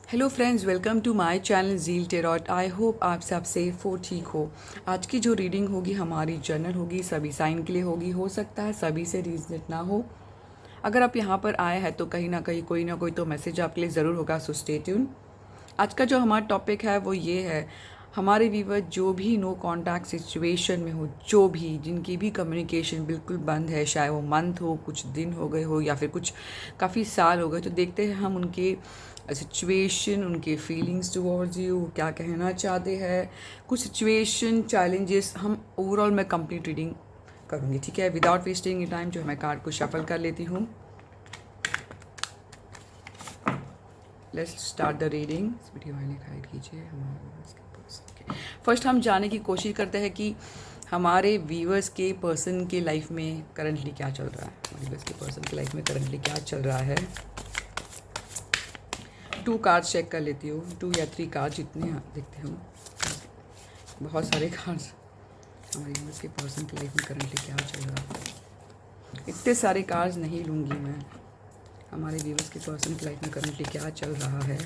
Hello friends, welcome to my channel Zeal Tarot. I hope आप सब safe हो, ठीक हो। आज की जो रीडिंग होगी हमारी जनरल होगी, सभी साइन के लिए होगी। हो सकता है सभी से रीजनेट ना हो। अगर आप यहाँ पर आए हैं तो कहीं ना कोई तो मैसेज आपके लिए ज़रूर होगा, सो स्टे ट्यून। आज का जो हमारा टॉपिक है वो ये है, हमारे व्यूवर जो भी नो कांटेक्ट सिचुएशन में हो, जो भी जिनकी भी कम्युनिकेशन बिल्कुल बंद है, चाहे वो मंथ हो, कुछ दिन हो गए हो या फिर कुछ काफ़ी साल हो गए, तो देखते हैं हम उनके सिचुएशन, उनके फीलिंग्स टुवर्ड्स यू, क्या कहना चाहते हैं, कुछ सिचुएशन चैलेंजेस। हम ओवरऑल मैं कंप्लीट रीडिंग करूँगी, ठीक है। विदाउट वेस्टिंग टाइम जो है मैं कार्ड को शफल कर लेती हूँ। Let's start the reading. इस वीडियो में गाइड कीजिए हमारे। फर्स्ट हम जानने की कोशिश करते हैं कि हमारे व्यूअर्स के पर्सन के लाइफ में करंटली क्या चल रहा है। हमारे व्यूअर्स के पर्सन की लाइफ में करंटली क्या चल रहा है। 2 कार्ड्स चेक कर लेती हूँ, 2 या 3 कार्ड जितने देखते हो। बहुत सारे कार्ड्स। हमारे व्यूअर्स के पर्सन की लाइफ में करंटली क्या चल रहा है। इतने सारे कार्ड्स नहीं लूँगी मैं। हमारे व्यूअर्स के पर्सन की लाइफ में करंटली क्या चल रहा है।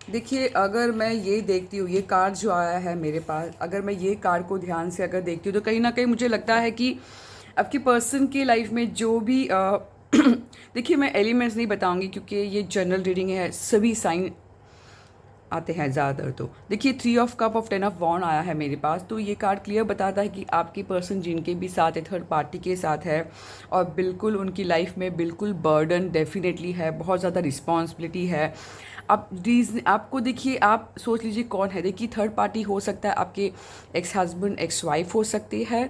देखिए, अगर मैं ये देखती हूँ, ये कार्ड जो आया है मेरे पास, अगर मैं ये कार्ड को ध्यान से अगर देखती हूँ तो कहीं ना कहीं मुझे लगता है कि आपकी पर्सन की लाइफ में जो भी देखिए, मैं एलिमेंट्स नहीं बताऊंगी क्योंकि ये जनरल रीडिंग है, सभी साइन आते हैं ज़्यादातर। तो देखिए, 3 ऑफ कप ऑफ 10 ऑफ वॉन्ड आया है मेरे पास, तो ये कार्ड क्लियर बताता है कि आपकी पर्सन जिनके भी साथ है, थर्ड पार्टी के साथ है, और बिल्कुल उनकी लाइफ में बिल्कुल बर्डन डेफिनेटली है, बहुत ज़्यादा रिस्पॉन्सिबिलिटी है। आप रीजन आपको देखिए, आप सोच लीजिए कौन है। देखिए, थर्ड पार्टी हो सकता है आपके एक्स हस्बैंड, एक्स वाइफ हो सकती है।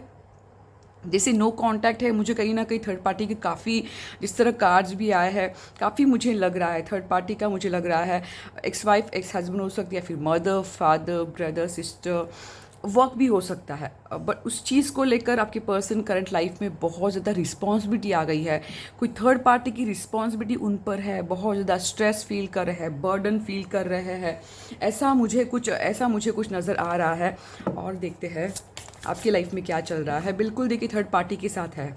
जैसे नो कांटेक्ट है, मुझे कहीं ना कहीं थर्ड पार्टी के काफ़ी, जिस तरह कार्ड्स भी आए हैं, काफ़ी मुझे लग रहा है थर्ड पार्टी का, मुझे लग रहा है एक्स वाइफ, एक्स हस्बैंड हो सकती है, फिर mother, father, brother, sister, work भी हो सकता है। बट उस चीज़ को लेकर आपके पर्सन करंट लाइफ में बहुत ज़्यादा रिस्पॉन्सिबिलिटी आ गई है। कोई थर्ड पार्टी की रिस्पॉन्सिबिलिटी उन पर है, बहुत ज़्यादा स्ट्रेस फील कर रहे हैं, बर्डन फील कर रहे हैं। ऐसा मुझे कुछ नज़र आ रहा है। और देखते हैं आपकी लाइफ में क्या चल रहा है। बिल्कुल देखिए, थर्ड पार्टी के साथ है।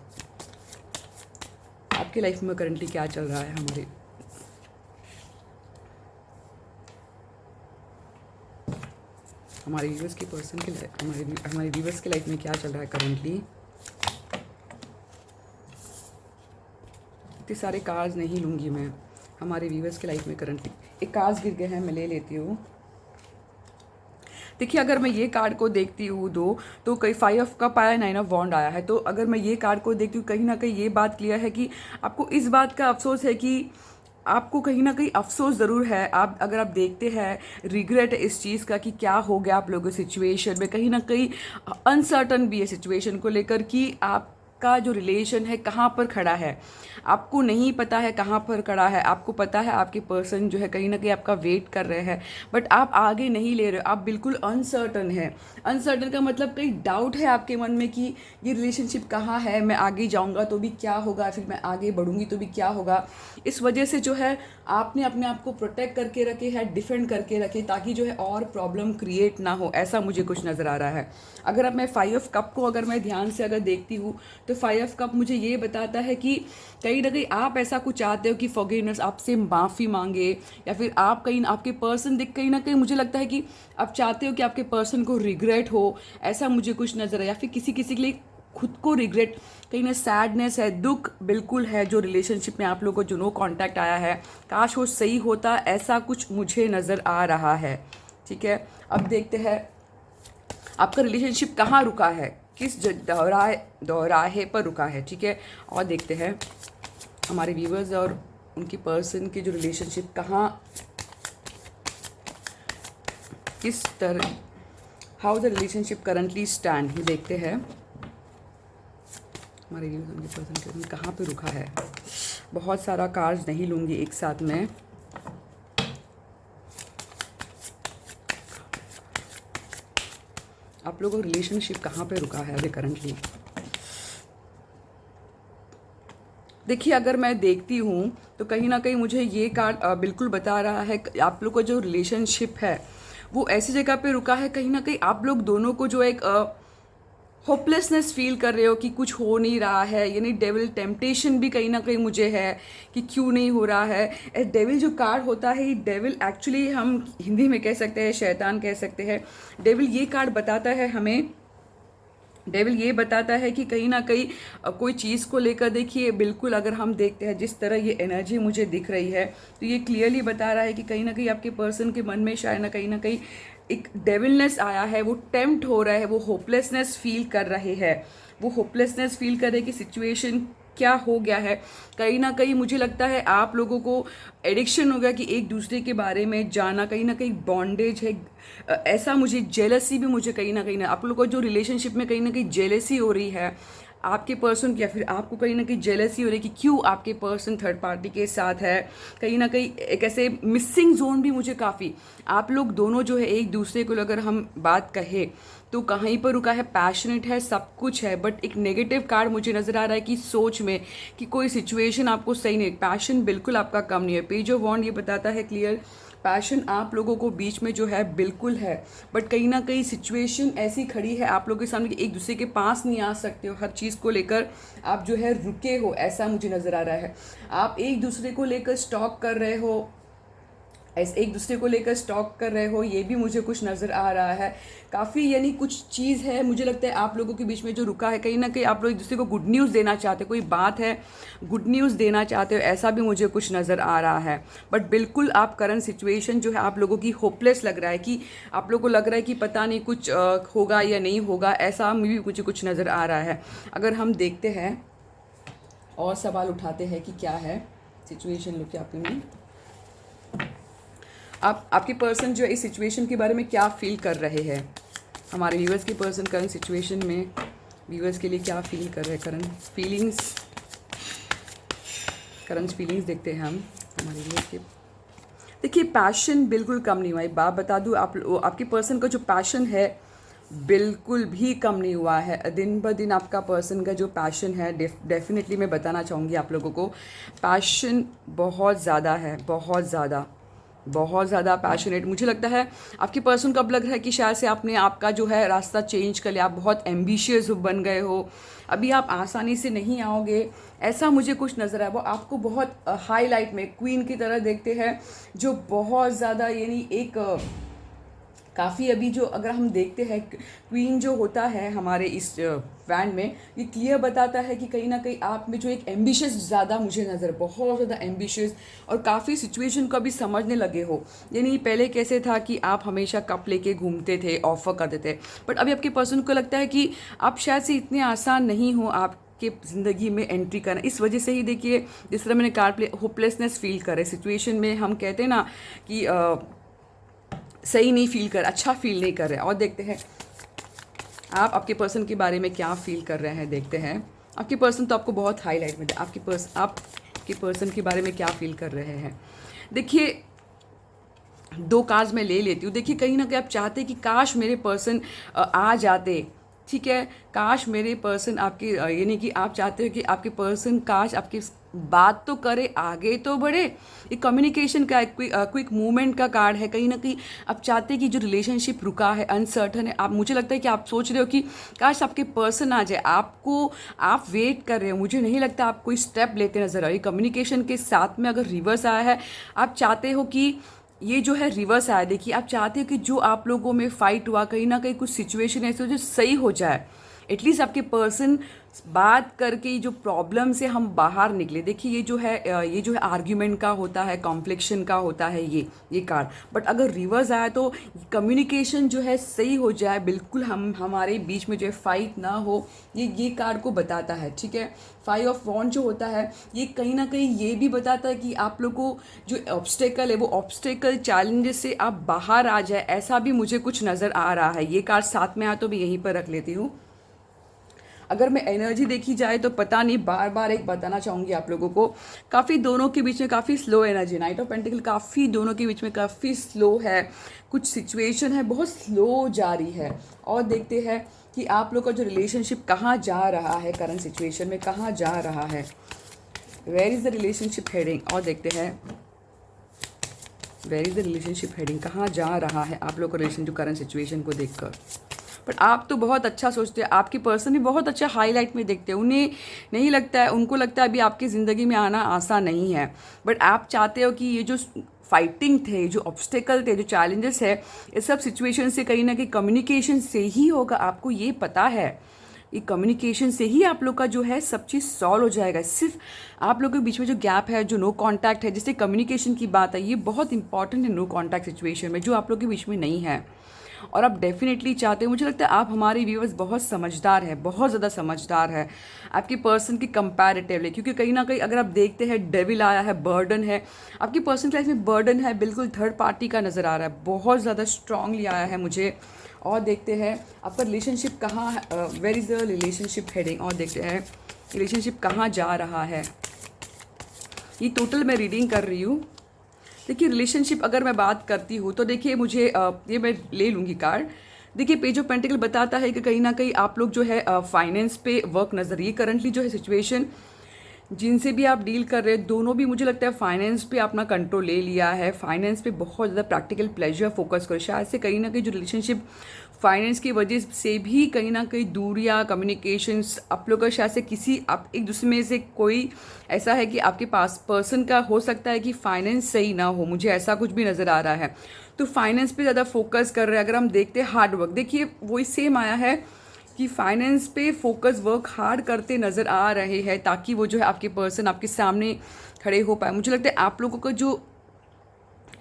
आपकी लाइफ में करंटली क्या चल रहा है। हमारे व्यूवर्स के पर्सन के हमारे व्यूवर्स के लाइफ में क्या चल रहा है करंटली। इतने सारे कार्ड्स नहीं लूँगी मैं। हमारे व्यूवर्स के लाइफ में करंटली एक कार्ड्स गिर गए हैं, मैं ले लेती हूँ। देखिए, अगर मैं ये कार्ड को देखती हूँ तो कई 5 ऑफ कप आया है, 9 ऑफ वॉन्ड आया है। तो अगर मैं ये कार्ड को देखती हूँ, कहीं ना कहीं ये बात क्लियर है कि आपको इस बात का अफसोस है कि आपको कहीं ना कहीं अफसोस ज़रूर है। आप अगर आप देखते हैं, रिग्रेट इस चीज़ का कि क्या हो गया आप लोगों की सिचुएशन में, कहीं ना कहीं अनसर्टन भी है सिचुएशन को लेकर कि आपका जो रिलेशन है कहाँ पर खड़ा है। आपको नहीं पता है कहाँ पर खड़ा है। आपको पता है आपके पर्सन जो है कहीं ना कहीं आपका वेट कर रहे हैं, बट आप आगे नहीं ले रहे हो। आप बिल्कुल अनसर्टन है। अनसर्टन का मतलब कहीं डाउट है आपके मन में कि ये रिलेशनशिप कहाँ है, मैं आगे जाऊँगा तो भी क्या होगा, फिर मैं आगे बढ़ूँगी तो भी क्या होगा। इस वजह से जो है आपने अपने आप को प्रोटेक्ट करके रखे है, डिफेंड करके रखे, ताकि जो है और प्रॉब्लम क्रिएट ना हो। ऐसा मुझे कुछ नज़र आ रहा है। अगर अब मैं 5 ऑफ कप को अगर मैं ध्यान से अगर देखती हूँ तो 5 ऑफ कप मुझे ये बताता है कि कहीं ना कहीं आप ऐसा कुछ चाहते हो कि फॉरगिवनेस, आपसे माफ़ी मांगे, या फिर आप कहीं आपके पर्सन देख, कहीं ना कहीं मुझे लगता है कि आप चाहते हो कि आपके पर्सन को रिग्रेट हो। ऐसा मुझे कुछ नज़र है, या फिर किसी किसी के लिए खुद को रिग्रेट, कहीं ना सैडनेस है, दुख बिल्कुल है जो रिलेशनशिप में आप लोगों को जो नो कांटेक्ट आया है, काश वो सही होता, ऐसा कुछ मुझे नज़र आ रहा है। ठीक है, अब देखते हैं आपका रिलेशनशिप कहाँ रुका है, किस दोराहे पर रुका है। ठीक है, और देखते हैं हमारे व्यूवर्स और उनकी पर्सन की जो रिलेशनशिप कहाँ, किस तरह, how the relationship currently stand, ये देखते हैं हमारे व्यूवर्स उनके पर्सन के कहाँ पे रुका है। बहुत सारा कार्ड्स नहीं लूँगी एक साथ में। आप लोगों का रिलेशनशिप कहाँ पे रुका है अभी करंटली। देखिए, अगर मैं देखती हूँ तो कहीं ना कहीं मुझे ये कार्ड बिल्कुल बता रहा है कि आप लोग का जो रिलेशनशिप है वो ऐसी जगह पे रुका है, कहीं ना कहीं आप लोग दोनों को जो एक होपलेसनेस फील कर रहे हो कि कुछ हो नहीं रहा है, यानी डेविल टेम्पटेशन भी कहीं ना कहीं मुझे है कि क्यों नहीं हो रहा है। डेविल जो कार्ड होता है, ये डेविल एक्चुअली हम हिंदी में कह सकते हैं शैतान कह सकते हैं। डेविल ये कार्ड बताता है हमें, डेविल ये बताता है कि कहीं ना कहीं कोई चीज़ को लेकर, देखिए बिल्कुल अगर हम देखते हैं जिस तरह ये एनर्जी मुझे दिख रही है, तो ये क्लियरली बता रहा है कि कहीं ना कहीं आपके पर्सन के मन में शायद ना कहीं एक डेविलनेस आया है, वो टेम्प्ट हो रहा है, वो होपलेसनेस फील कर रहे हैं, वो होपलेसनेस फील कर रहे हैं कि सिचुएशन क्या हो गया है। कहीं ना कहीं मुझे लगता है आप लोगों को एडिक्शन हो गया कि एक दूसरे के बारे में जाना, कहीं ना कहीं बॉन्डेज है। ऐसा मुझे जेलसी भी मुझे कहीं ना आप लोगों को जो रिलेशनशिप में कहीं ना कहीं जेलसी हो रही है आपके पर्सन की, या फिर आपको कहीं ना कहीं जेलसी हो रही है कि क्यों आपके पर्सन थर्ड पार्टी के साथ है। कहीं ना कहीं एक ऐसे मिसिंग जोन भी मुझे काफ़ी, आप लोग दोनों जो है एक दूसरे को अगर हम बात कहें तो कहीं पर रुका है, पैशनेट है, सब कुछ है, बट एक नेगेटिव कार्ड मुझे नज़र आ रहा है कि सोच में कि कोई सिचुएशन आपको सही नहीं, पैशन बिल्कुल आपका कम नहीं है। पेज ऑफ वॉन्ड ये बताता है क्लियर, पैशन आप लोगों को बीच में जो है बिल्कुल है, बट कहीं ना कहीं सिचुएशन ऐसी खड़ी है आप लोगों के सामने कि एक दूसरे के पास नहीं आ सकते हो, हर चीज़ को लेकर आप जो है रुके हो, ऐसा मुझे नज़र आ रहा है। आप एक दूसरे को लेकर स्टॉक कर रहे हो, ऐसे एक दूसरे को लेकर स्टॉक कर रहे हो, ये भी मुझे कुछ नज़र आ रहा है काफ़ी, यानी कुछ चीज़ है मुझे लगता है आप लोगों के बीच में जो रुका है। कहीं ना कहीं आप लोग एक दूसरे को गुड न्यूज़ देना चाहते हो, कोई बात है गुड न्यूज़ देना चाहते हो, ऐसा भी मुझे कुछ नज़र आ रहा है। बट बिल्कुल आप करंट सिचुएशन जो है आप लोगों की होपलेस लग रहा है कि आप लोगों को लग रहा है कि पता नहीं कुछ होगा या नहीं होगा, ऐसा भी मुझे कुछ नज़र आ रहा है। अगर हम देखते हैं और सवाल उठाते हैं कि क्या है सिचुएशन लोग क्या आपके, आपके पर्सन जो है इस सिचुएशन के बारे में क्या फील कर रहे हैं। हमारे व्यूअर्स के पर्सन करंट सिचुएशन में व्यूअर्स के लिए क्या फील कर रहे हैं, करंट फीलिंग्स देखते हैं हम हमारे व्यूअर्स के। देखिए पैशन बिल्कुल कम नहीं हुआ, एक बात बता दूँ, आपके पर्सन का जो पैशन है बिल्कुल भी कम नहीं हुआ है। दिन ब दिन आपका पर्सन का जो पैशन है डेफिनेटली मैं बताना चाहूँगी आप लोगों को, पैशन बहुत ज़्यादा है, बहुत ज़्यादा पैशनेट। मुझे लगता है आपके पर्सन को अब लग रहा है कि शायद से आपने आपका जो है रास्ता चेंज कर लिया, आप बहुत एम्बिशियस बन गए हो, अभी आप आसानी से नहीं आओगे, ऐसा मुझे कुछ नज़र आया। वो आपको बहुत हाईलाइट में क्वीन की तरह देखते हैं, जो बहुत ज़्यादा यानी एक काफ़ी अभी जो अगर हम देखते हैं क्वीन जो होता है हमारे इस बैंड में, ये क्लियर बताता है कि कहीं ना कहीं आप में जो एक एम्बिशियस ज़्यादा मुझे नज़र, बहुत ज़्यादा एम्बिशियस, और काफ़ी सिचुएशन को अभी समझने लगे हो। यानी पहले कैसे था कि आप हमेशा कप लेके घूमते थे, ऑफर करते थे, बट अभी आपके पर्सन को लगता है कि आप शायद से इतने आसान नहीं हो आप के ज़िंदगी में एंट्री करना। इस वजह से ही देखिए जिस तरह मैंने कार्ड प्ले होपलेसनेस फील करे सिचुएशन में, हम कहते हैं ना कि सही नहीं फील कर, अच्छा फील नहीं कर रहे। और देखते हैं आप आपके पर्सन के बारे में क्या फील कर रहे हैं, देखते हैं। आपके पर्सन तो आपको बहुत हाईलाइट में, आपके पर्सन के बारे में क्या फील कर रहे हैं। देखिए 2 कार्ड्स मैं ले लेती हूँ। देखिए कहीं ना कहीं आप चाहते कि काश मेरे पर्सन आ जाते, ठीक है, काश मेरे पर्सन आपके यानी कि आप चाहते हो कि आपके पर्सन काश आपकी बात तो करे, आगे तो बढ़े। ये कम्युनिकेशन का क्विक मूवमेंट का कार्ड है। कहीं ना कहीं आप चाहते हैं कि जो रिलेशनशिप रुका है, अनसर्टन है, आप मुझे लगता है कि आप सोच रहे हो कि काश आपके पर्सन आ जाए, आप वेट कर रहे हो। मुझे नहीं लगता आप कोई स्टेप लेते नजर आ रहे। कम्युनिकेशन के साथ में अगर रिवर्स आया है, आप चाहते हो कि ये जो है रिवर्स आया, देखिए आप चाहते हो कि जो आप लोगों में फाइट हुआ, कहीं ना कहीं कुछ सिचुएशन ऐसे हो जो सही हो जाए, एटलीस्ट आपके पर्सन बात करके जो प्रॉब्लम से हम बाहर निकले। देखिए ये जो है आर्ग्यूमेंट का होता है, कॉन्फ्लिक्शन का होता है ये कार्ड, बट अगर रिवर्स आया तो कम्युनिकेशन जो है सही हो जाए, बिल्कुल हमारे बीच में जो है फाइट ना हो, ये कार्ड को बताता है, ठीक है। 5 ऑफ वॉन्ड जो होता है ये कहीं ना कहीं ये भी बताता है कि आप लोग को जो ऑब्स्टेकल है, वो ऑब्स्टेकल चैलेंजेस से आप बाहर आ जाए, ऐसा भी मुझे कुछ नज़र आ रहा है। ये कार्ड साथ में आया तो मैं यहीं पर रख लेती हूँ। अगर मैं एनर्जी देखी जाए तो पता नहीं, बार बार एक बताना चाहूँगी आप लोगों को, काफ़ी दोनों के बीच में काफ़ी slow energy, night of pentacle काफ़ी दोनों के बीच में काफ़ी स्लो है, कुछ सिचुएशन है बहुत स्लो जारी है। और देखते हैं कि आप लोग का जो रिलेशनशिप कहाँ जा रहा है, करंट सिचुएशन में कहाँ जा रहा है, where is the relationship heading. और देखते हैं where is the relationship heading, कहाँ जा रहा है आप लोग का रिलेशन जो करंट सिचुएशन को देखकर। बट आप तो बहुत अच्छा सोचते हैं, आपके पर्सन भी बहुत अच्छा हाईलाइट में देखते हैं, उन्हें नहीं लगता है, उनको लगता है अभी आपकी ज़िंदगी में आना आसान नहीं है। बट आप चाहते हो कि ये जो फाइटिंग थे, जो ऑब्स्टेकल थे, जो चैलेंजेस है, इस सब सिचुएशन से कहीं ना कहीं कम्युनिकेशन से ही होगा, आपको ये पता है। ये कम्युनिकेशन से ही आप लोग का जो है सब चीज़ सॉल्व हो जाएगा। सिर्फ आप लोगों के बीच में जो गैप है, जो नो कांटेक्ट है, जैसे कम्युनिकेशन की बात है, ये बहुत इंपॉर्टेंट है नो कांटेक्ट सिचुएशन में, जो आप लोग के बीच में नहीं है। और आप डेफिनेटली चाहते हो, मुझे लगता है आप हमारे व्यूअर्स बहुत समझदार है, बहुत ज़्यादा समझदार है आपके पर्सन की कंपैरेटिवली, क्योंकि कहीं ना कहीं अगर आप देखते हैं डेविल आया है, बर्डन है, आपकी पर्सन लाइफ में बर्डन है, बिल्कुल थर्ड पार्टी का नज़र आ रहा है, बहुत ज़्यादा स्ट्रांगली आया है मुझे। और देखते हैं आपका रिलेशनशिप कहाँ है, where is the relationship heading, और देखते हैं रिलेशनशिप कहाँ जा रहा है। ये टोटल मैं रीडिंग कर रही हूँ। देखिए रिलेशनशिप अगर मैं बात करती हूँ तो देखिए मुझे ये मैं ले लूँगी कार्ड। देखिए पेज ऑफ पेंटिकल बताता है कि कहीं ना कहीं आप लोग जो है फाइनेंस पे वर्क नज़र, ये करंटली जो है सिचुएशन जिनसे भी आप डील कर रहे हैं, दोनों भी मुझे लगता है फाइनेंस पे अपना कंट्रोल ले लिया है, फाइनेंस पे बहुत ज़्यादा प्रैक्टिकल प्लेजर फोकस करो। शायद से कहीं ना कहीं जो रिलेशनशिप फाइनेंस की वजह से भी कहीं ना कहीं दूरियाँ, कम्युनिकेशंस आप लोग का शायद से किसी आप एक दूसरे में से कोई ऐसा है कि आपके पास पर्सन का हो सकता है कि फाइनेंस सही ना हो, मुझे ऐसा कुछ भी नज़र आ रहा है। तो फाइनेंस पे ज़्यादा फोकस कर रहे हैं। अगर हम देखते हैं हार्ड वर्क, देखिए वही सेम आया है कि फाइनेंस पे फोकस वर्क हार्ड करते नज़र आ रहे हैं, ताकि वो जो है आपके पर्सन आपके सामने खड़े हो पाए। मुझे लगता है आप लोगों का जो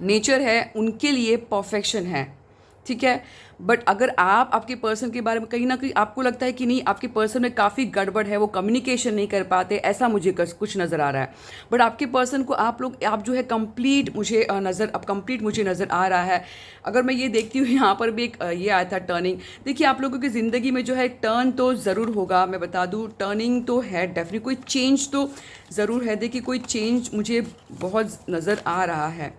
नेचर है उनके लिए परफेक्शन है, ठीक है। बट अगर आप आपके पर्सन के बारे में कहीं ना कहीं आपको लगता है कि नहीं, आपके पर्सन में काफ़ी गड़बड़ है, वो कम्युनिकेशन नहीं कर पाते, ऐसा मुझे कुछ नज़र आ रहा है। बट आपके पर्सन को आप जो है कंप्लीट मुझे नज़र आ रहा है। अगर मैं ये देखती हूँ यहाँ पर भी एक ये आया था टर्निंग। देखिए आप लोगों की ज़िंदगी में जो है टर्न तो ज़रूर होगा, मैं बता दूँ टर्निंग तो है डेफिनेटली, कोई चेंज तो ज़रूर है। देखिए कोई चेंज मुझे बहुत नज़र आ रहा है।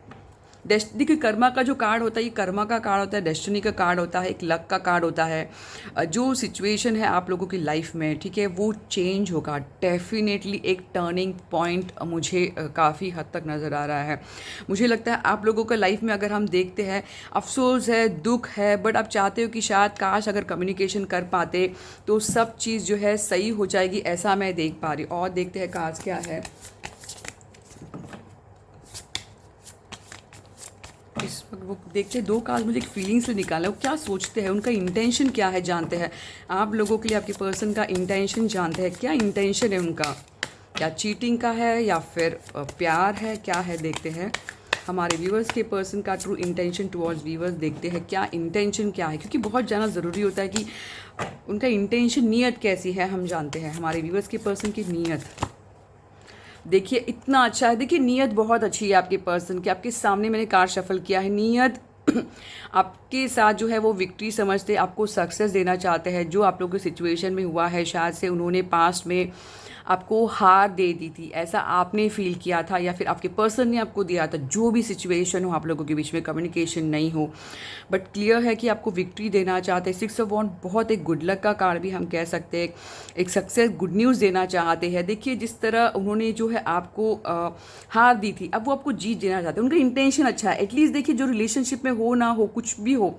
देखिए कर्मा का जो कार्ड होता है, ये कर्मा का कार्ड होता है, डेस्टिनी का कार्ड होता है, एक लक का कार्ड होता है। जो सिचुएशन है आप लोगों की लाइफ में, ठीक है, वो चेंज होगा डेफिनेटली। एक टर्निंग पॉइंट मुझे काफ़ी हद तक नज़र आ रहा है। मुझे लगता है आप लोगों का लाइफ में अगर हम देखते हैं अफसोस है, दुख है, बट आप चाहते हो कि शायद काश अगर कम्युनिकेशन कर पाते तो सब चीज़ जो है सही हो जाएगी, ऐसा मैं देख पा रही हूँ। और देखते हैं कार्ड्स क्या है। इस वक्त वो देखते दो कार्ड मुझे एक फीलिंग से निकाला, वो क्या सोचते हैं, उनका इंटेंशन क्या है जानते हैं। आप लोगों के लिए आपके पर्सन का इंटेंशन जानते हैं, क्या इंटेंशन है उनका, क्या चीटिंग का है या फिर प्यार है, क्या है देखते हैं। हमारे व्यूवर्स के पर्सन का ट्रू इंटेंशन टुवर्ड्स व्यूवर्स, देखते हैं क्या इंटेंशन क्या है, क्योंकि बहुत जाना ज़रूरी होता है कि उनका इंटेंशन, नीयत कैसी है, हम जानते हैं हमारे व्यूवर्स के पर्सन की नीयत। देखिए इतना अच्छा है, देखिए नीयत बहुत अच्छी है आपके पर्सन की। आपके सामने मैंने कार्ड शफल किया है, नीयत आपके साथ जो है वो विक्ट्री समझते, आपको सक्सेस देना चाहते हैं। जो आप लोगों की सिचुएशन में हुआ है, शायद से उन्होंने पास्ट में आपको हार दे दी थी, ऐसा आपने फील किया था, या फिर आपके पर्सन ने आपको दिया था। जो भी सिचुएशन हो, आप लोगों के बीच में कम्युनिकेशन नहीं हो, बट क्लियर है कि आपको विक्ट्री देना चाहते हैं। 6 ऑफ वॉन्ड बहुत एक गुड लक का कार्ड भी हम कह सकते हैं, एक सक्सेस गुड न्यूज़ देना चाहते हैं। देखिए जिस तरह उन्होंने जो है आपको हार दी थी, अब वो आपको जीत देना चाहते हैं। उनका इंटेंशन अच्छा है, एटलीस्ट देखिए जो रिलेशनशिप में हो ना हो, कुछ भी हो,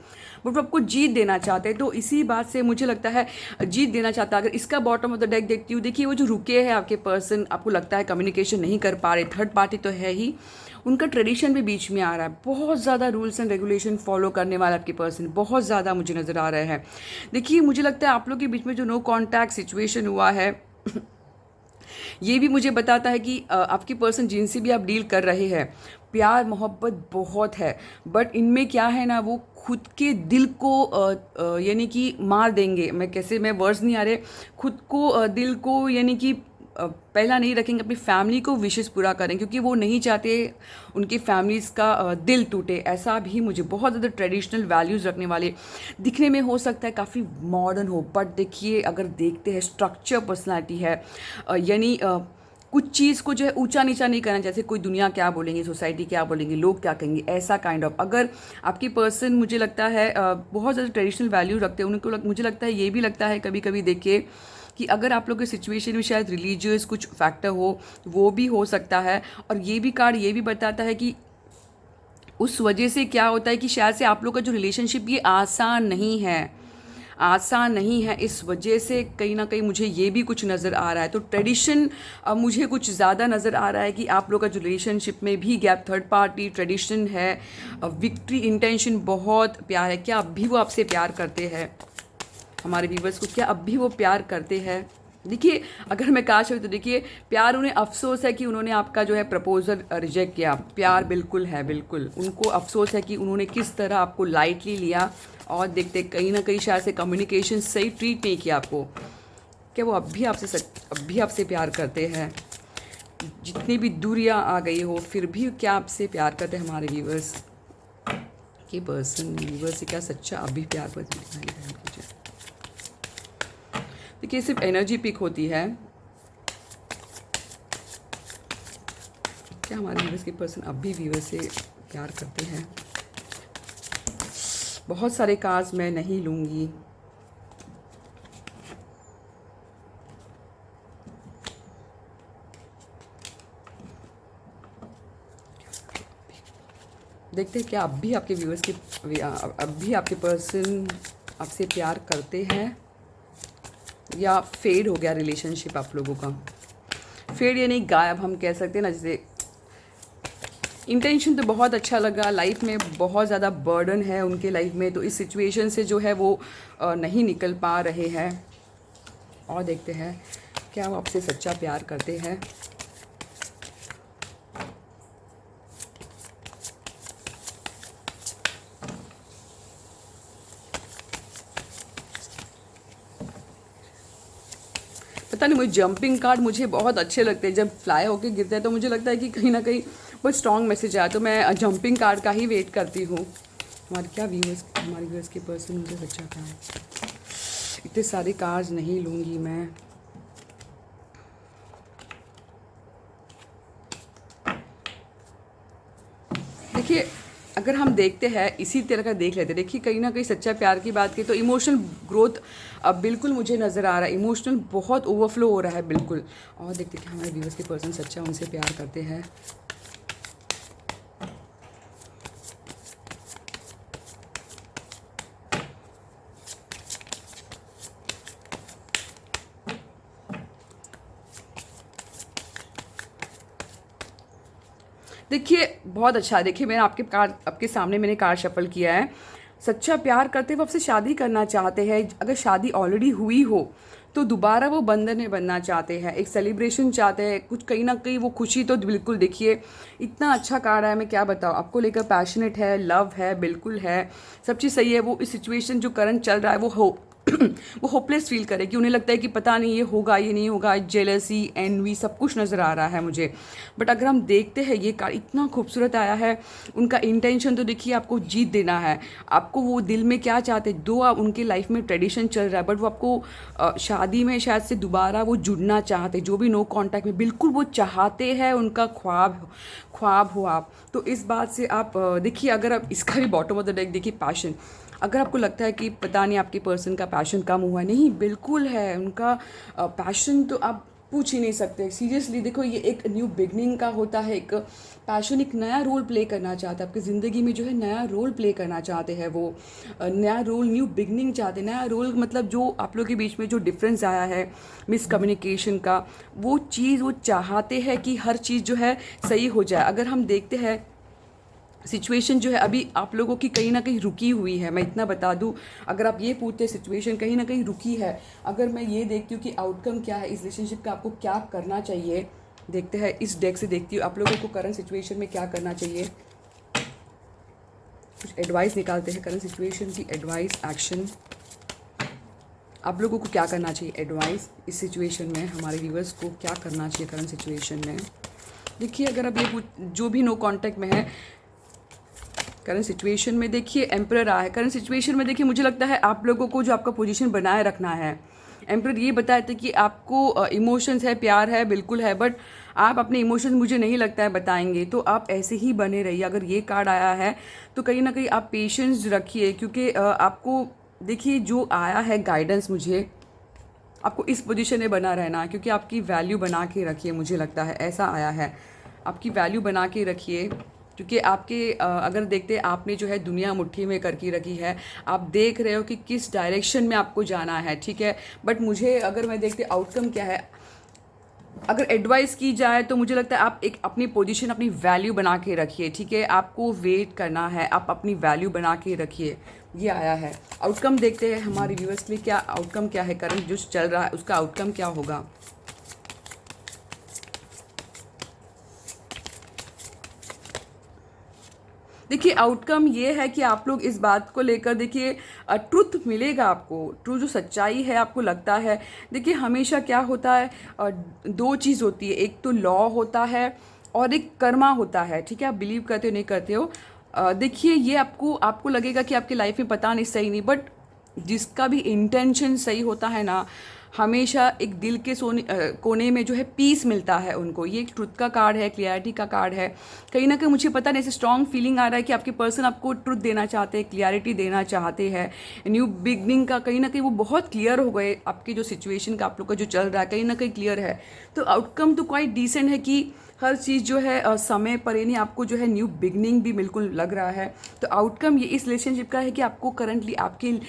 बट वो आपको जीत देना चाहते हैं। तो इसी बात से मुझे लगता है जीत देना चाहता है। अगर इसका बॉटम ऑफ द डेक देखती हूँ, देखिए वो जो रुके हैं आपके पर्सन, आपको लगता है कम्युनिकेशन नहीं कर पा रहे, थर्ड पार्टी तो है ही, उनका ट्रेडिशन भी बीच में आ रहा है। बहुत ज़्यादा रूल्स एंड रेगुलेशन फॉलो करने वाला आपके पर्सन बहुत ज़्यादा मुझे नज़र आ रहे हैं। देखिए मुझे लगता है आप लोग के बीच में जो नो कॉन्टैक्ट सिचुएशन हुआ है ये भी मुझे बताता है कि आपके पर्सन जिनसे भी आप डील कर रहे हैं, प्यार मोहब्बत बहुत है, बट इनमें क्या है ना, वो खुद के दिल को यानी कि मार देंगे। मैं कैसे, मैं वर्ड्स नहीं आ रहे, खुद को दिल को यानी कि पहला नहीं रखेंगे, अपनी फैमिली को विशेष पूरा करें, क्योंकि वो नहीं चाहते उनकी फैमिलीज़ का दिल टूटे। ऐसा भी मुझे बहुत ज़्यादा ट्रेडिशनल वैल्यूज़ रखने वाले दिखने में हो सकता है, काफ़ी मॉडर्न हो, बट देखिए अगर देखते हैं स्ट्रक्चर पर्सनैलिटी है, यानी कुछ चीज़ को जो है ऊंचा नीचा नहीं करना, जैसे कोई दुनिया क्या बोलेंगे, सोसाइटी क्या बोलेंगे, लोग क्या कहेंगे, ऐसा काइंड ऑफ। अगर आपकी पर्सन मुझे लगता है बहुत ज़्यादा ट्रेडिशनल वैल्यू रखते हैं, उनको मुझे लगता है, ये भी लगता है कभी कभी देखिए कि अगर आप लोग के सिचुएशन में शायद रिलीजियस कुछ फैक्टर हो, वो भी हो सकता है। और ये भी कार्ड ये भी बताता है कि उस वजह से क्या होता है कि शायद से आप लोग का जो रिलेशनशिप ये आसान नहीं है, आसान नहीं है। इस वजह से कहीं ना कहीं मुझे ये भी कुछ नज़र आ रहा है। तो ट्रेडिशन मुझे कुछ ज़्यादा नज़र आ रहा है कि आप लोग का जो रिलेशनशिप में भी गैप, थर्ड पार्टी ट्रेडिशन है, विक्ट्री इंटेंशन, बहुत प्यार है। क्या अब भी वो आपसे प्यार करते हैं? हमारे व्यूवर्स को क्या अब भी वो प्यार करते हैं? देखिए, अगर मैं काश हुई तो देखिए, प्यार उन्हें अफसोस है कि उन्होंने आपका जो है प्रपोजल रिजेक्ट किया। प्यार बिल्कुल है, बिल्कुल उनको अफसोस है कि उन्होंने किस तरह आपको लाइटली लिया, और देखते कहीं ना कहीं शायद से कम्युनिकेशन सही ट्रीट नहीं किया आपको। क्या वो अब भी आपसे प्यार करते हैं? जितनी भी दूरियां आ गई हो फिर भी क्या आपसे प्यार करते हैं हमारे व्यूवर्स? कि पर्सन व्यूवर्स से क्या सच्चा अभी प्यार पर? देखिए, सिर्फ एनर्जी पिक होती है। क्या हमारे व्यूवर्स के पर्सन अब भी व्यूवर्स से प्यार करते हैं? बहुत सारे कार्ड्स मैं नहीं लूँगी। देखते हैं क्या अब भी आपके व्यूवर्स के अब भी आपके पर्सन आपसे प्यार करते हैं या फेड हो गया रिलेशनशिप आप लोगों का? फेड यानी गायब हम कह सकते हैं ना। जैसे इंटेंशन तो बहुत अच्छा लगा, लाइफ में बहुत ज़्यादा बर्डन है उनके लाइफ में, तो इस सिचुएशन से जो है वो नहीं निकल पा रहे हैं। और देखते हैं क्या वो आपसे सच्चा प्यार करते हैं? पता नहीं, मुझे जंपिंग कार्ड मुझे बहुत अच्छे लगते हैं। जब फ्लाई होके गिरते हैं तो मुझे लगता है कि कहीं ना कहीं बहुत स्ट्रॉन्ग मैसेज आया, तो मैं जंपिंग कार्ड का ही वेट करती हूँ। हमारे व्यूअर्स के पर्सन मुझे सच्चा प्यार। इतने सारे कार्ड्स नहीं लूँगी मैं। देखिए, अगर हम देखते हैं इसी तरह का देख लेते हैं, देखिए कहीं ना कहीं सच्चा प्यार की बात की तो इमोशनल ग्रोथ अब बिल्कुल मुझे नज़र आ रहा है। इमोशनल बहुत ओवरफ्लो हो रहा है बिल्कुल। और देखते हैं कि हमारे व्यूअर्स के पर्सन सच्चा उनसे प्यार करते हैं। देखिए, बहुत अच्छा है। देखिए, मैंने आपके सामने मैंने कार्ड शफल किया है। सच्चा प्यार करते हुए आपसे शादी करना चाहते हैं। अगर शादी ऑलरेडी हुई हो तो दोबारा वो बंधन में बनना चाहते हैं, एक सेलिब्रेशन चाहते हैं, कुछ कहीं ना कहीं वो खुशी तो बिल्कुल। देखिए, इतना अच्छा कार्ड है, मैं क्या बताऊँ आपको। लेकर पैशनेट है, लव है, बिल्कुल है, सब चीज़ सही है। वो इस सिचुएशन जो करंट चल रहा है वो होपलेस फील करे कि उन्हें लगता है कि पता नहीं ये होगा ये नहीं होगा, जेलसी, एनवी, सब कुछ नज़र आ रहा है मुझे। बट अगर हम देखते हैं ये कार्ड इतना खूबसूरत आया है। उनका इंटेंशन तो देखिए आपको जीत देना है। आपको वो दिल में क्या चाहते, दो आप उनके लाइफ में ट्रेडिशन चल रहा है, बट वो आपको शादी में शायद से दोबारा वो जुड़ना चाहते, जो भी नो कांटेक्ट में बिल्कुल वो चाहते हैं, उनका ख्वाब हो आप। तो इस बात से आप देखिए, अगर आप इसका भी बॉटम ऑफ द डेक देखिए, पैशन। अगर आपको लगता है कि पता नहीं आपके पर्सन का पैशन कम हुआ, नहीं, बिल्कुल है उनका पैशन, तो आप पूछ ही नहीं सकते। सीरियसली देखो, ये एक न्यू बिगनिंग का होता है। एक पैशन एक नया रोल प्ले करना चाहता है आपकी ज़िंदगी में, जो है नया रोल प्ले करना चाहते हैं वो। नया रोल, न्यू बिगनिंग चाहते हैं। नया रोल मतलब जो आप लोगों के बीच में जो डिफरेंस आया है मिसकम्युनिकेशन का, वो चीज़ वो चाहते हैं कि हर चीज़ जो है सही हो जाए। अगर हम देखते हैं सिचुएशन जो है अभी आप लोगों की कहीं ना कहीं रुकी हुई है, मैं इतना बता दूं। अगर आप ये पूछते हैं सिचुएशन कहीं ना कहीं रुकी है, अगर मैं ये देखती हूँ कि आउटकम क्या है इस रिलेशनशिप का, आपको क्या करना चाहिए, देखते हैं इस डेक से देखती हूँ आप लोगों को करंट सिचुएशन में क्या करना चाहिए। कुछ एडवाइस निकालते हैं करंट सिचुएशन की, एडवाइस, एक्शन। आप लोगों को क्या करना चाहिए, एडवाइस इस सिचुएशन में, हमारे व्यूअर्स को क्या करना चाहिए करंट सिचुएशन में। देखिए, अगर अब ये जो भी नो कांटेक्ट में है करंट सिचुएशन में, देखिए एम्परर आया है। करंट सिचुएशन में देखिए, मुझे लगता है आप लोगों को जो आपका पोजीशन बनाए रखना है। एम्परर ये बताया था कि आपको इमोशंस है, प्यार है, बिल्कुल है, बट आप अपने इमोशंस मुझे नहीं लगता है बताएंगे, तो आप ऐसे ही बने रहिए। अगर ये कार्ड आया है तो कहीं ना कहीं आप पेशेंस रखिए, क्योंकि आपको देखिए जो आया है गाइडेंस, मुझे आपको इस पोजीशन में बना रहना है, क्योंकि आपकी वैल्यू बना के रखिए। मुझे लगता है ऐसा आया है, आपकी वैल्यू बना के रखिए। क्योंकि आपके अगर देखते हैं आपने जो है दुनिया मुट्ठी में करके रखी है, आप देख रहे हो कि किस डायरेक्शन में आपको जाना है, ठीक है। बट मुझे अगर मैं देखते आउटकम क्या है, अगर एडवाइस की जाए तो मुझे लगता है आप एक अपनी पोजीशन, अपनी वैल्यू बना के रखिए, ठीक है। आपको वेट करना है, आप अपनी वैल्यू बना के रखिए। ये आया है आउटकम। देखते हैं हमारे व्यूअर्स के लिए क्या आउटकम क्या है, करंट जो चल रहा है उसका आउटकम क्या होगा। देखिए आउटकम ये है कि आप लोग इस बात को लेकर देखिए ट्रुथ मिलेगा आपको, ट्रू जो सच्चाई है आपको लगता है। देखिए हमेशा क्या होता है, दो चीज़ होती है, एक तो लॉ होता है और एक कर्मा होता है, ठीक है। आप बिलीव करते हो नहीं करते हो, देखिए ये आपको आपको लगेगा कि आपकी लाइफ में पता नहीं सही नहीं, बट जिसका भी इंटेंशन सही होता है ना, हमेशा एक दिल के कोने में जो है पीस मिलता है उनको। ये एक ट्रुथ का कार्ड है, क्लियरिटी का कार्ड है। कहीं ना कहीं मुझे पता नहीं, ऐसे स्ट्रॉन्ग फीलिंग आ रहा है कि आपके पर्सन आपको ट्रुथ देना चाहते हैं, क्लियरिटी देना चाहते हैं, न्यू बिगनिंग का। कहीं ना कहीं वो बहुत क्लियर हो गए, आपकी जो सिचुएशन का आप लोग का जो चल रहा है कहीं ना कहीं क्लियर है। तो आउटकम तो क्वाइट डिसेंट है कि हर चीज़ जो है समय पर, यानी आपको जो है न्यू बिगनिंग भी बिल्कुल लग रहा है। तो आउटकम ये इस रिलेशनशिप का है कि आपको करंटली आपकी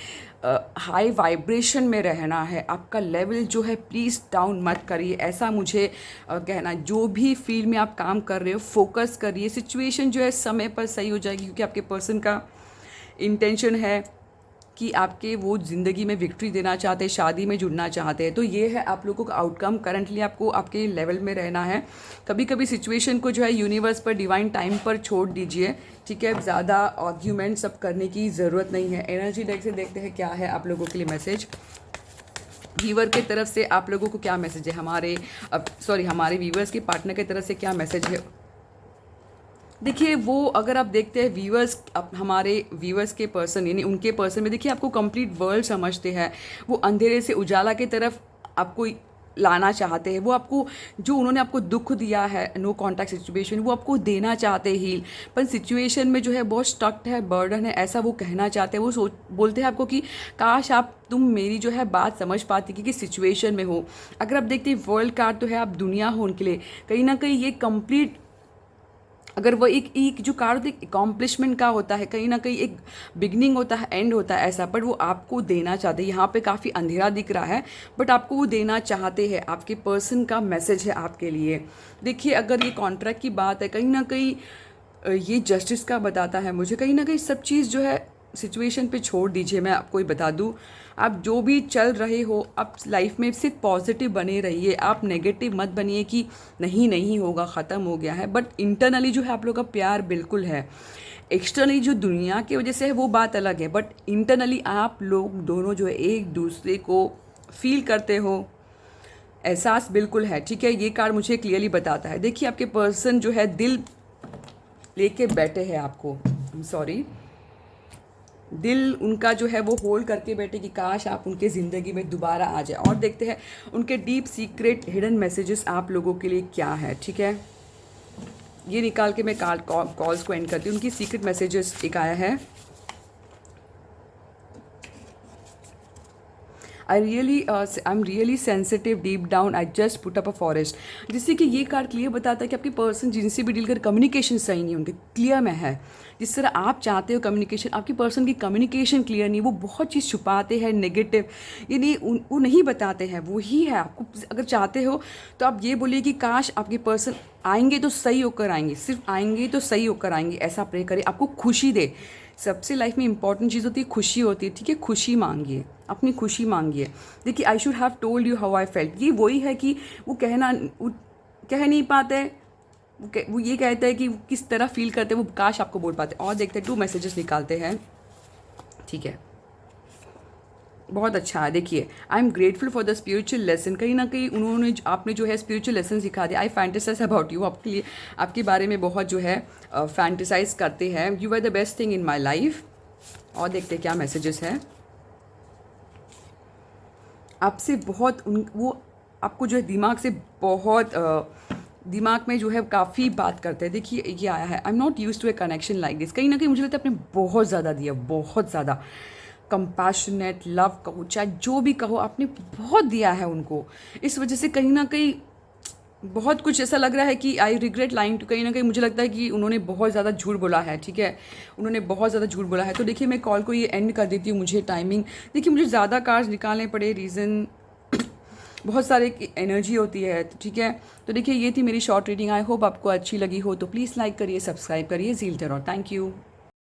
हाई वाइब्रेशन में रहना है, आपका लेवल जो है प्लीज़ डाउन मत करिए, ऐसा मुझे कहना। जो भी फील्ड में आप काम कर रहे हो फोकस करिए, सिचुएशन जो है समय पर सही हो जाएगी, क्योंकि आपके पर्सन का इंटेंशन है कि आपके वो ज़िंदगी में विक्ट्री देना चाहते हैं, शादी में जुड़ना चाहते हैं। तो ये है आप लोगों का आउटकम। करंटली आपको आपके लेवल में रहना है। कभी कभी सिचुएशन को जो है यूनिवर्स पर, डिवाइन टाइम पर छोड़ दीजिए, ठीक है। ज़्यादा आर्ग्यूमेंट सब करने की ज़रूरत नहीं है। एनर्जी डेक से देखते हैं क्या है आप लोगों के लिए मैसेज। व्यूवर की तरफ से आप लोगों को क्या मैसेज है, हमारे व्यूवर्स के पार्टनर की तरफ से क्या मैसेज है। देखिए वो अगर आप देखते हैं व्यूअर्स, हमारे व्यूअर्स के पर्सन यानी उनके पर्सन में, देखिए आपको कंप्लीट वर्ल्ड समझते हैं। वो अंधेरे से उजाला की तरफ आपको लाना चाहते हैं। वो आपको जो उन्होंने आपको दुख दिया है, नो कॉन्टैक्ट सिचुएशन, वो आपको देना चाहते ही, पर सिचुएशन में जो है बहुत स्टक्ड है, बर्डन है, ऐसा वो कहना चाहते हैं। वो बोलते हैं आपको कि काश तुम मेरी जो है बात समझ पाती कि किस सिचुएशन में हो। अगर आप देखते हैं वर्ल्ड कार्ड तो है, आप दुनिया हो उनके लिए। कहीं ना कहीं ये कंप्लीट, अगर वो एक जो कार्ड एक अकॉम्प्लिशमेंट का होता है, कहीं ना कहीं एक बिगनिंग होता है, एंड होता है ऐसा, पर वो आपको देना चाहते हैं। यहाँ पे काफ़ी अंधेरा दिख रहा है, बट आपको वो देना चाहते हैं। आपके पर्सन का मैसेज है आपके लिए। देखिए अगर ये कॉन्ट्रैक्ट की बात है, कहीं ना कहीं ये जस्टिस का बताता है मुझे। कहीं ना कहीं सब चीज़ जो है सिचुएशन पे छोड़ दीजिए। मैं आपको बता दूं, आप जो भी चल रहे हो, आप लाइफ में सिर्फ पॉजिटिव बने रहिए, आप नेगेटिव मत बनिए कि नहीं नहीं होगा, ख़त्म हो गया है। बट इंटरनली जो है आप लोग का प्यार बिल्कुल है। एक्सटर्नली जो दुनिया की वजह से है वो बात अलग है, बट इंटरनली आप लोग दोनों जो है एक दूसरे को फील करते हो, एहसास बिल्कुल है, ठीक है। ये कार्ड मुझे क्लियरली बताता है। देखिए आपके पर्सन जो है दिल लेके बैठे हैं आपको, सॉरी, दिल उनका जो है वो होल्ड करके बैठे कि काश आप उनके ज़िंदगी में दोबारा आ जाए। और देखते हैं उनके डीप सीक्रेट हिडन मैसेजेस आप लोगों के लिए क्या है, ठीक है। ये निकाल के मैं कॉल्स को एंड करती हूँ। उनकी सीक्रेट मैसेजेस एक आया है, I am really sensitive deep down, I just put up a forest. जिससे कि ये कार्ड क्लियर बताता है कि आपके पर्सन जिनसे भी डील कर कम्युनिकेशन सही नहीं, उनके क्लियर में है। जिस तरह आप चाहते हो कम्युनिकेशन, आपकी पर्सन की कम्युनिकेशन क्लियर नहीं, वो बहुत चीज़ छुपाते हैं, नेगेटिव, यानी वो नहीं बताते हैं, वो ही है। आपको अगर चाहते हो तो आप ये बोलिए कि काश आपके पर्सन आएंगे तो सही होकर आएंगे, सिर्फ आएंगे तो सही होकर आएंगे, ऐसा प्रे करें, आपको खुशी दे। सबसे लाइफ में इंपॉर्टेंट चीज़ होती है खुशी होती है, ठीक है। खुशी मांगिए, अपनी खुशी मांगिए। देखिए I should have told you how I felt, ये वही है कि वो कह नहीं पाते, वो ये कहते हैं कि वो किस तरह फील करते हैं, वो काश आपको बोल पाते। और देखते हैं 2 मैसेजेस निकालते हैं, ठीक है। बहुत अच्छा है। देखिए I am grateful for the spiritual lesson, कहीं ना कहीं उन्होंने आपने जो है स्पिरिचुअल लेसन सिखा दिया। आई फैंटेसाइज अबाउट यू, आपके लिए आपके बारे में बहुत जो है फैंटेसाइज करते हैं। You are the best thing in my life. और देखते हैं क्या मैसेजेस हैं आपसे। बहुत वो आपको जो है दिमाग से बहुत दिमाग में जो है काफ़ी बात करते हैं। देखिए ये आया है, I am not use to a connection like this. कहीं ना कहीं मुझे लगता है आपने बहुत ज़्यादा दिया, बहुत ज़्यादा कंपैशनेट लव कहो, चाहे जो भी कहो, आपने बहुत दिया है उनको। इस वजह से कहीं ना कहीं बहुत कुछ ऐसा लग रहा है कि आई रिग्रेट लाइंग टू, कहीं ना कहीं मुझे लगता है कि उन्होंने बहुत ज़्यादा झूठ बोला है, ठीक है, उन्होंने बहुत ज़्यादा झूठ बोला है। तो देखिए मैं कॉल को ये एंड कर देती हूँ, मुझे टाइमिंग, देखिए मुझे ज़्यादा कार्ड्स निकालने पड़े, रीज़न बहुत सारे एनर्जी होती है, तो ठीक है। तो देखिए ये थी मेरी शॉर्ट रीडिंग, आई होप आपको अच्छी लगी हो, तो प्लीज़ लाइक करिए, सब्सक्राइब करिए ज़ील टेरॉट। Thank you.